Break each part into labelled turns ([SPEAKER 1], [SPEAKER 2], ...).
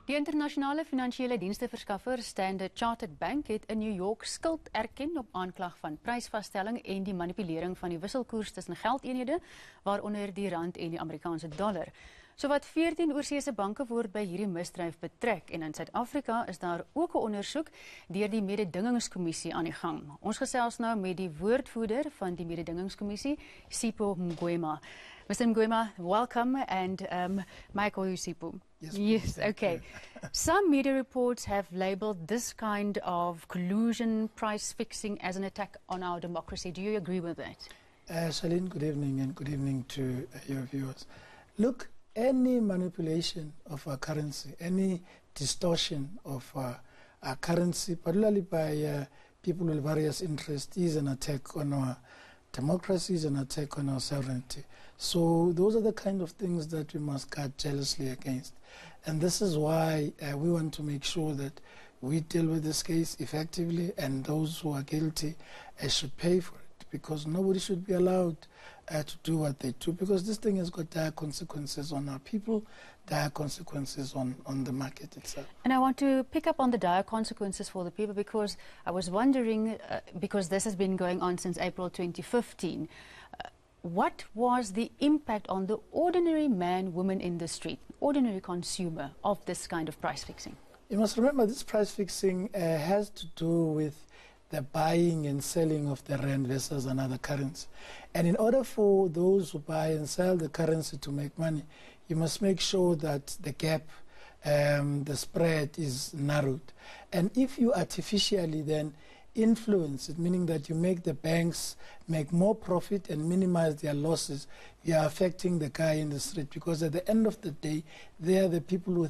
[SPEAKER 1] Die internasionale finansiële diensteverskaffer Standard Chartered Bank het in New York skuld erken op aanklag van prysvasstelling en die manipulering van die wisselkoers tussen geldeenhede, waaronder die rand en die Amerikaanse dollar. Sowat 14 oorseese banke word by hierdie misdryf betrek en in Suid-Afrika is daar ook 'n ondersoek deur die Mededingingskommissie aan die gang. Ons gesels nou met die woordvoerder van die Mededingingskommissie, Sipho Ngwema. Mr. Ngwema, welcome, and may I call you Sipho? Yes, okay. Some media reports have labeled this kind of collusion, price fixing as an attack on our democracy. Do you agree with that?
[SPEAKER 2] Charlene, good evening, and good evening to your viewers. Look, any manipulation of our currency, any distortion of our currency, particularly by people with various interests, is an attack on our democracy, is an attack on our sovereignty. So those are the kind of things that we must guard jealously against. And this is why we want to make sure that we deal with this case effectively, and those who are guilty should pay for it, because nobody should be allowed to do what they do, because this thing has got dire consequences on our people, dire consequences on the market itself.
[SPEAKER 1] And I want to pick up on the dire consequences for the people, because I was wondering, because this has been going on since April 2015, what was the impact on the ordinary man, woman in the street, ordinary consumer of this kind of price fixing?
[SPEAKER 2] You must remember, this price fixing has to do with the buying and selling of the rand versus another currency. And in order for those who buy and sell the currency to make money, you must make sure that the gap, the spread is narrowed. And if you artificially then influence it, meaning that you make the banks make more profit and minimize their losses, you are affecting the guy in the street, because at the end of the day, they are the people who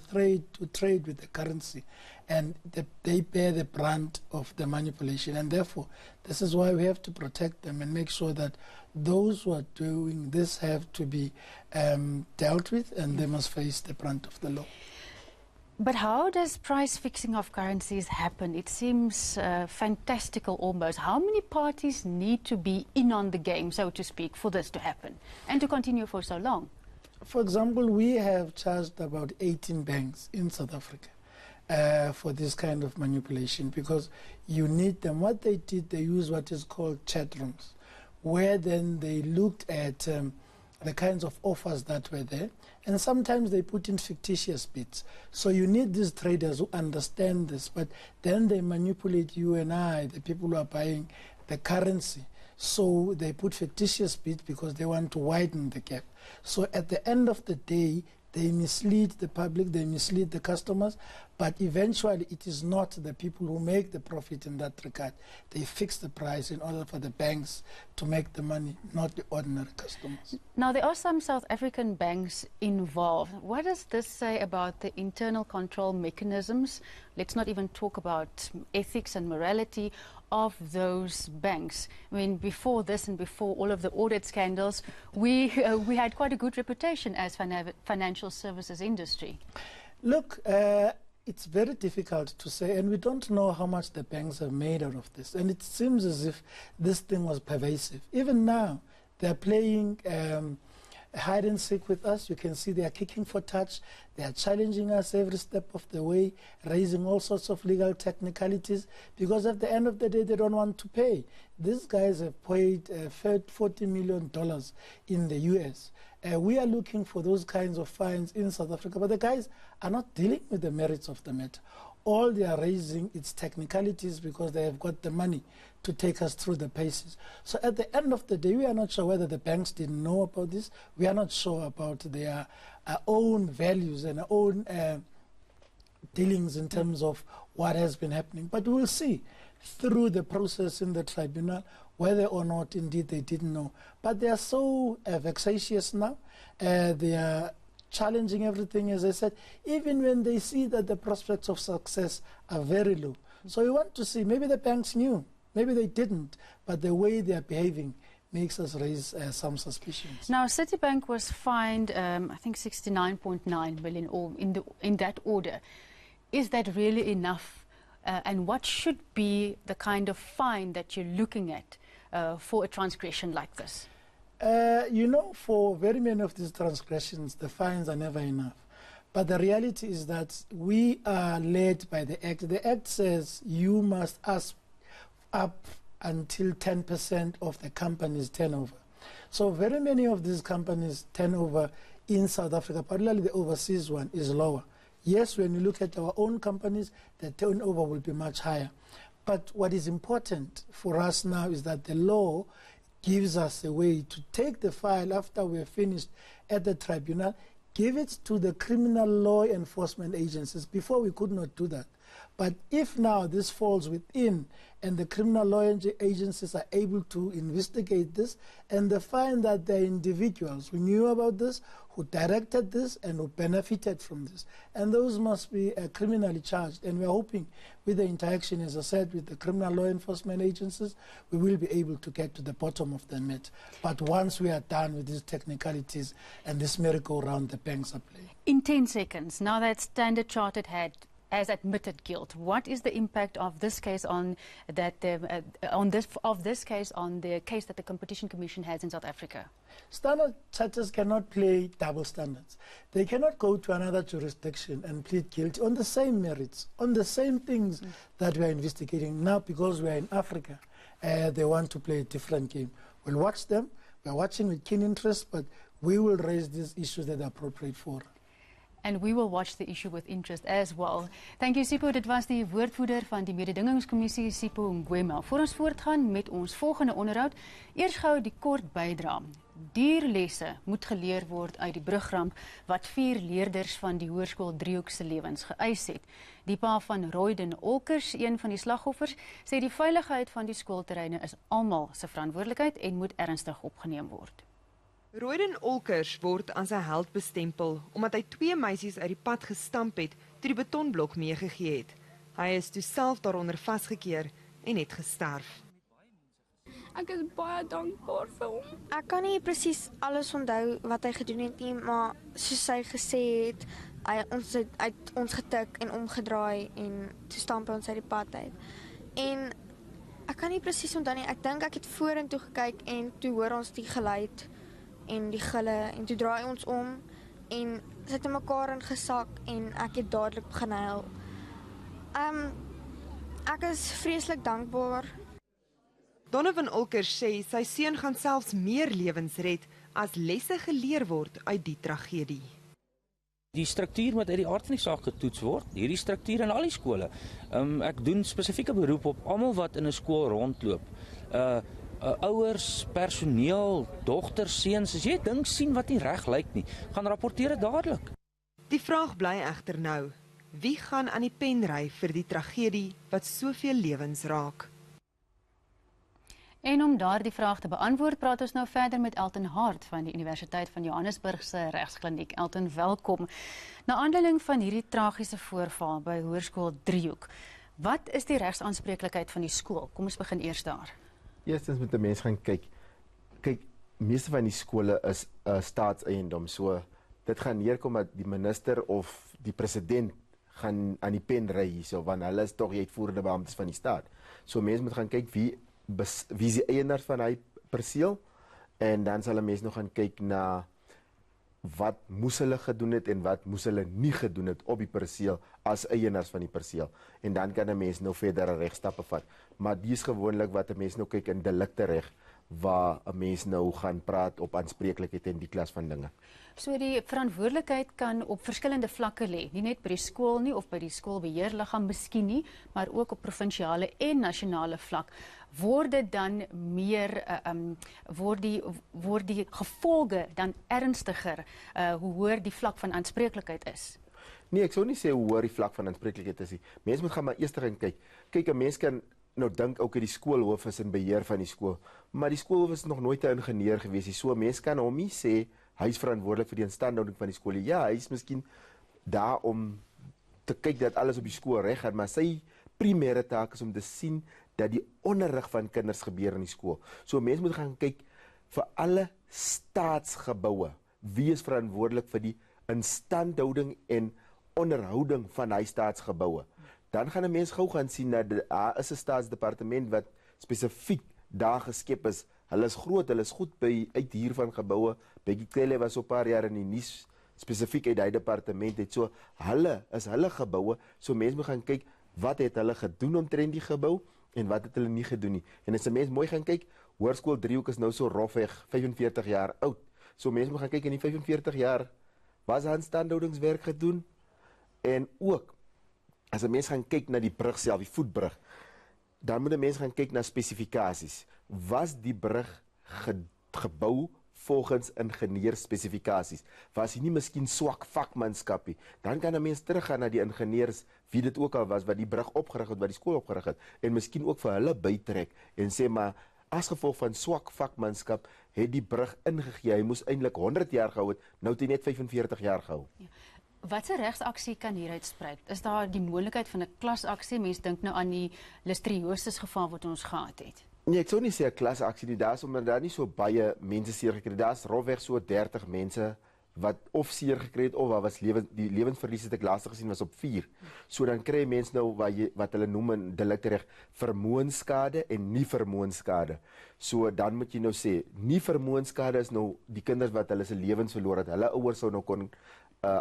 [SPEAKER 2] trade with the currency, and they bear the brunt of the manipulation. And therefore, this is why we have to protect them and make sure that those who are doing this have to be dealt with, and they must face the brunt of the law.
[SPEAKER 1] But how does price fixing of currencies happen? It seems fantastical almost. How many parties need to be in on the game, so to speak, for this to happen and to continue for so long?
[SPEAKER 2] For example, we have charged about 18 banks in South Africa for this kind of manipulation, because you need them. What they did, they used what is called chat rooms, where then they looked at the kinds of offers that were there, and sometimes they put in fictitious bids. So you need these traders who understand this, but then they manipulate you and I, the people who are buying the currency. So they put fictitious bids because they want to widen the gap. So at the end of the day, they mislead the public, they mislead the customers, but eventually it is not the people who make the profit in that regard. They fix the price in order for the banks to make the money, not the ordinary customers.
[SPEAKER 1] Now, there are some South African banks involved. What does this say about the internal control mechanisms? Let's not even talk about ethics and morality of those banks. I mean, before this and before all of the audit scandals, we had quite a good reputation as financial services industry.
[SPEAKER 2] Look, it's very difficult to say, and we don't know how much the banks have made out of this. And it seems as if this thing was pervasive. Even now, they're playing hide and seek with us. You can see they are kicking for touch. They are challenging us every step of the way, raising all sorts of legal technicalities, because at the end of the day, they don't want to pay. These guys have paid $40 million in the US. We are looking for those kinds of fines in South Africa, but the guys are not dealing with the merits of the matter. All they are raising is technicalities, because they have got the money to take us through the paces. So at the end of the day, we are not sure whether the banks didn't know about this. We are not sure about their own values and own dealings in terms of what has been happening. But we will see through the process in the tribunal whether or not indeed they didn't know. But they are so vexatious now. They are challenging everything, as I said, even when they see that the prospects of success are very low. So we want to see, maybe the banks knew, maybe they didn't, but the way they are behaving makes us raise some suspicions.
[SPEAKER 1] Now, Citibank was fined, I think 69.9 million, or in that order. Is that really enough? And what should be the kind of fine that you're looking at for a transgression like this?
[SPEAKER 2] You know, for very many of these transgressions, the fines are never enough. But the reality is that we are led by the Act. The Act says you must ask up until 10% of the company's turnover. So very many of these companies' turnover in South Africa, particularly the overseas one, is lower. Yes, when you look at our own companies, the turnover will be much higher. But what is important for us now is that the law gives us a way to take the file after we're finished at the tribunal, give it to the criminal law enforcement agencies. Before we could not do that. But if now this falls within and the criminal law agencies are able to investigate this and they find that there are individuals who knew about this, who directed this and who benefited from this, and those must be criminally charged. And we're hoping with the interaction, as I said, with the criminal law enforcement agencies, we will be able to get to the bottom of the matter. But once we are done with these technicalities and this merry-go-round the banks are playing.
[SPEAKER 1] In 10 seconds, now that Standard Chartered has admitted guilt, what is the impact of this case on the case that the Competition Commission has in South Africa?
[SPEAKER 2] Standard Charters cannot play double standards. They cannot go to another jurisdiction and plead guilty on the same merits, on the same things that we are investigating now. Because we are in Africa, they want to play a different game. We'll watch them. We're watching with keen interest, but we will raise these issues that are appropriate for.
[SPEAKER 1] And we will watch the issue with interest as well. Thank you, Sipho. Dit was die woordvoerder van die Mededingingskommissie, Sipho Ngwema. Voor ons voortgaan met ons volgende onderhoud, eers gou die kort bydra. Dierlesse moet geleer word uit die brugramp wat 4 leerders van die Hoërskool Driehoek se lewens geëis het. Die pa van Royden Olkers, een van die slagoffers, sê die veiligheid van die skoolterreine is almal se verantwoordelikheid en moet ernstig opgeneem word.
[SPEAKER 3] Royden Olkers word as 'n held bestempel omdat hy 2 meisies uit die pad gestamp het toe die betonblok meegegee het. Hy is toe self daaronder vasgekeer en het gesterf.
[SPEAKER 4] Ek is baie dankbaar vir hom.
[SPEAKER 5] Ek kan nie presies alles onthou wat hy gedoen het nie, maar soos hy gesê het, hy het ons getik en omgedraai en toe stamp ons uit die pad uit. En ek kan nie presies onthou nie. Ek dink ek het vorentoe gekyk en toe hoor ons die geluid en die gille en toe draai ons om en sit in mekaar ingesak en ek het dadelik begin huil. Ek is vreeslik dankbaar.
[SPEAKER 3] Donovan Olkers sê sy seun gaan selfs meer lewens red as lesse geleer word uit die tragedie.
[SPEAKER 6] Die struktuur moet uit die aard van die saak getoets word, hierdie struktuur in al die skole. Ek doen spesifieke beroep op almal wat in 'n skool rondloop. Ouers, personeel, dogters, seuns, as jy dink sien wat nie reg lyk nie, gaan rapporteer dit dadelik.
[SPEAKER 3] Die vraag bly egter nou, wie gaan aan die pen ry vir die tragedie wat soveel lewens raak?
[SPEAKER 1] En om daardie vraag te beantwoord, praat ons nou verder met Elton Hart van die Universiteit van Johannesburg se regskliniek. Elton, welkom. Na aanleiding van hierdie tragiese voorval by Hoërskool Driehoek, wat is die regsaanspreeklikheid van die skool? Kom ons begin eers daar.
[SPEAKER 7] Eerstens moet 'n mens gaan kyk. Kyk, meeste van die skole is staatseiendom, so dit gaan neerkom dat die minister of die president gaan aan die pen ry hierso, want hulle is tog die uitvoerende beamptes van die staat. So mense moet gaan kyk wie is die eienaar van hy perseel, en dan sal 'n mens nog gaan kyk na wat moes hulle gedoen het en wat moes hulle nie gedoen het op die perseel as eienaars van die perseel. En dan kan 'n mens nou verdere regstappe vat. Maar die is gewoonlik wat 'n mens nou kyk in delikte reg, waar 'n mens nou gaan praat op aanspreeklikheid en die klas van dinge.
[SPEAKER 1] So die verantwoordelikheid kan op verskillende vlakke lê, nie net by die skool nie of by die skoolbeheerliggaam miskien nie, maar ook op provinsiale en nasionale vlak. Word dit dan meer word die gevolge dan ernstiger hoe hoër die vlak van aanspreeklikheid is?
[SPEAKER 7] Nee, ek sou nie sê hoe hoër die vlak van aanspreeklikheid is nie. Mense moet gaan maar eers gaan kyk. Kyk, 'n mens kan nou dink ook die skoolhoof is in beheer van die skool, maar die skoolhoof is nog nooit 'n ingenieur gewees nie. So mense kan hom nie sê hy is verantwoordelik vir die instandhouding van die skool. Ja, hy is miskien daar om te kyk dat alles op die skool reg gaan, maar sy primêre taak is om te sien dat die onderrig van kinders gebeur in die skool. So mense moet gaan kyk vir alle staatsgeboue. Wie is verantwoordelik vir die instandhouding en onderhouding van hy staatsgeboue? Dan gaan 'n mens gou gaan sien dat daar is 'n staatsdepartement wat spesifiek daar geskep is. Hulle is groot, hulle is goed by uithuur van geboue. Bekele was op 'n paar jaar in die nuus spesifiek uit die departement het. So hulle is hulle geboue, so mense moet gaan kyk wat het hulle gedoen omtrent die gebou en wat het hulle nie gedoen nie. En as 'n mens mooi gaan kyk, Hoërskool Driehoek is nou so rofweg 45 jaar oud. So mense moet gaan kyk in die 45 jaar was handstandhoudingswerk gedoen en ook as 'n mens gaan kyk na die brug self, die voetbrug, dan moet 'n mens gaan kyk na spesifikasies. Was die brug gebou volgens ingenieursspesifikasies? Was hy nie miskien swak vakmanskap nie? Dan kan 'n mens teruggaan na die ingenieurs, wie dit ook al was, wat die brug opgerig het, wat die skool opgerig het, en miskien ook vir hulle bytrek en sê maar, as gevolg van swak vakmanskap het die brug ingegee. Hy moes eintlik 100 jaar gehou het, nou het hy net 45 jaar gehou.
[SPEAKER 1] Ja. Watse regsaksie kan hieruit spruit? Is daar die moontlikheid van 'n klasaksie? Mense dink nou aan die listeriosis geval wat ons gehad het.
[SPEAKER 7] Nee, ek sou nie sê 'n klasaksie nie, daar's omdat daar nie so baie mense seer gekry het. Daar's rofweg so 30 mense wat of seer gekry het of was die lewensverlies het ek laaste gesien was op 4. So dan kry mense nou wat hulle noem in deliktereg vermoënsskade en nie vermoënsskade. So dan moet jy nou sê, nie vermoënsskade is nou die kinders wat hulle se lewens verloor het. Hulle ouers sou nou kon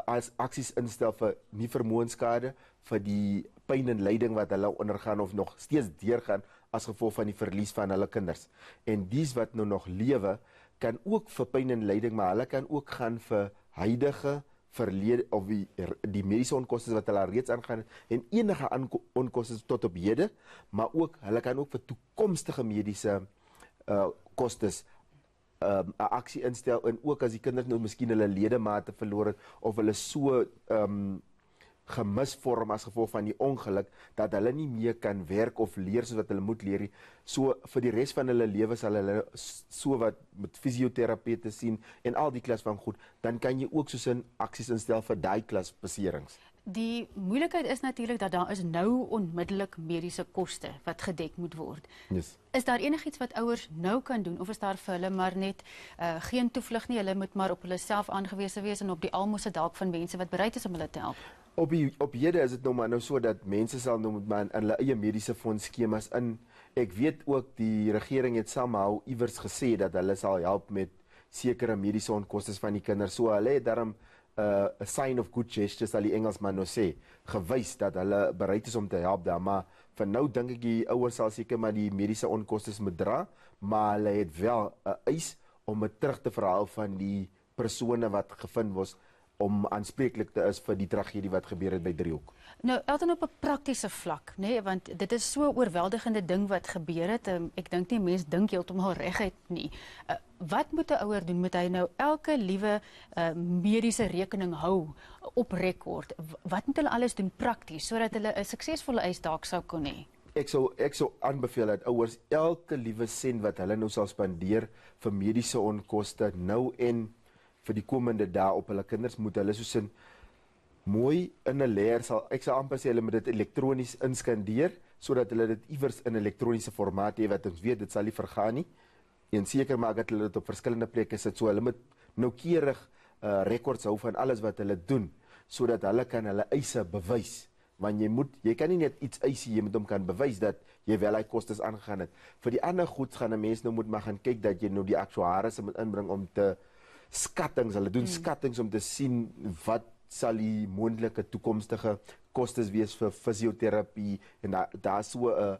[SPEAKER 7] as aksies instel vir nie vermoënsskade, vir die pyn en lyding wat hulle ondergaan of nog steeds deurgaan as gevolg van die verlies van hulle kinders. En dies wat nou nog lewe, kan ook vir pyn en lyding, maar hulle kan ook gaan vir huidige verlede of die mediese onkoste wat hulle reeds aangaan en enige onkoste tot op hede, maar ook hulle kan ook vir toekomstige mediese kostes 'n aksie instel, en ook as die kinders nou miskien hulle ledemate verloor het of hulle so gemisvorm as gevolg van die ongeluk dat hulle nie meer kan werk of leer soos wat hulle moet leer nie. So vir die res van hulle lewe sal hulle so wat met fisioterapeute sien en al die klas van goed, dan kan jy ook soos 'n aksies instel vir daai klas beserings.
[SPEAKER 1] Die moeilikheid is natuurlik dat daar is nou onmiddellik mediese koste wat gedek moet word.
[SPEAKER 7] Yes.
[SPEAKER 1] Is daar enigiets wat ouers nou kan doen of is daar vir hulle maar net geen toevlug nie, hulle moet maar op hulle self aangewese wees en op die almose dalk van mense wat bereid is om hulle te help?
[SPEAKER 7] Op hede is dit nou maar nou so dat mense sal nou moet maar in hulle eie mediese fonds skemas in. Ek weet ook die regering het somehow iewers gesê dat hulle sal help met sekere mediese onkoste van die kinders. So hulle het daarom 'n sign of good gesture, sal die Engelsman nou sê, gewys dat hulle bereid is om te help daar, maar vir nou dink ek die ouers sal seker maar die mediese onkoste moet dra, maar hulle het wel 'n eis om dit terug te verhaal van die persone wat gevind was om aanspreeklik te is vir die tragedie wat gebeur het by Driehoek.
[SPEAKER 1] Nou, Elton, op 'n praktiese vlak, nee, want dit is so 'n oorweldigende ding wat gebeur het. Ek dink nie mense dink heeltemal reguit nie. Wat moet 'n ouer doen? Moet hy nou elke liewe mediese rekening hou op rekord? Wat moet hulle alles doen prakties sodat hulle 'n suksesvolle eis dalk sou kon hê?
[SPEAKER 7] Ek sou aanbeveel dat ouers elke liewe sent wat hulle nou sal spandeer vir mediese onkoste nou en vir die komende dae op hulle kinders, moet hulle soos in mooi in 'n leer ek sal amper sê hulle moet dit elektronies inskandeer sodat hulle dit iewers in elektroniese formaat hê wat ons weet dit sal nie vergaan nie. En seker maak dat hulle dit op verskillende plekke sit, so hulle moet noukeurig rekords hou van alles wat hulle doen sodat hulle kan hulle eise bewys. Want jy kan nie net iets eis, jy moet hom kan bewys dat jy wel hy kostes aangegaan het. Vir die ander goed gaan 'n mens nou moet maar gaan kyk dat jy nou die aktuaries moet inbring om te skattings, hulle doen skattings om te sien wat sal die moontlike toekomstige kostes wees vir fisioterapie en daar so 'n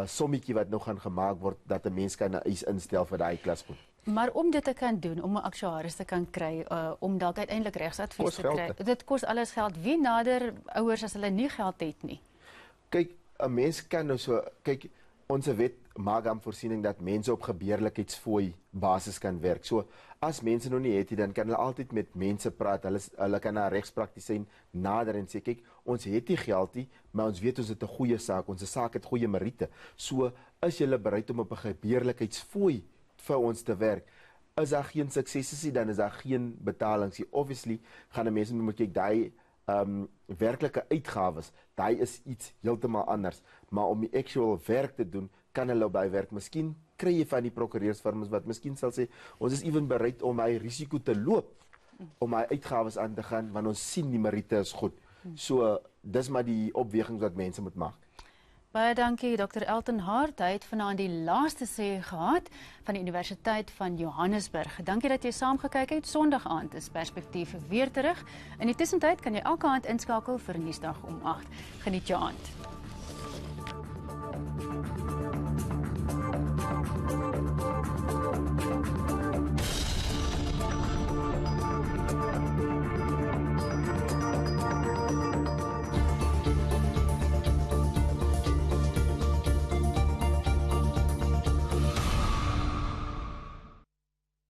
[SPEAKER 7] sommetjie wat nou gaan gemaak word dat 'n mens kan 'n eis instel vir daai klasgroep.
[SPEAKER 1] Maar om dit te kan doen, om 'n aktuaris te kan kry, om dalk uiteindelik regsadvies te kry, dit kos alles geld. Wie nader ouers as hulle nie geld het nie?
[SPEAKER 7] Kyk, 'n mens kan nou so kyk, ons wet maak dan voorsiening dat mense op gebeurlikheidsfooi basis kan werk. So as mense nou nie het nie, dan kan hulle altyd met mense praat. Hulle kan na regspraktisyn nader en sê kyk, ons het nie geld nie, maar ons weet ons het 'n goeie saak. Ons saak het goeie meriete. So is julle bereid om op 'n gebeurlikheidsfooi vir ons te werk? Is daar geen suksesse nie, dan is daar geen betalings nie. Obviously gaan 'n mens moet kyk daai werklike uitgawes, daai is iets heeltemal anders, maar om die actual werk te doen, kan hulle by werk. Miskien kry jy van die prokureursfirmas wat miskien sal sê, ons is ewen bereid om hy risiko te loop, om hy uitgawes aan te gaan, want ons sien die meriete is goed. So, dis maar die opwegings wat mense moet maak.
[SPEAKER 1] Baie dankie Dr. Elton Hart. Hy het vanaand die laaste sê gehad van die Universiteit van Johannesburg. Dankie dat jy saamgekyk het. Sondag aand is Perspektief weer terug. In die tussentyd kan jy elke aand inskakel vir Nuusdag om 8. Geniet jou aand.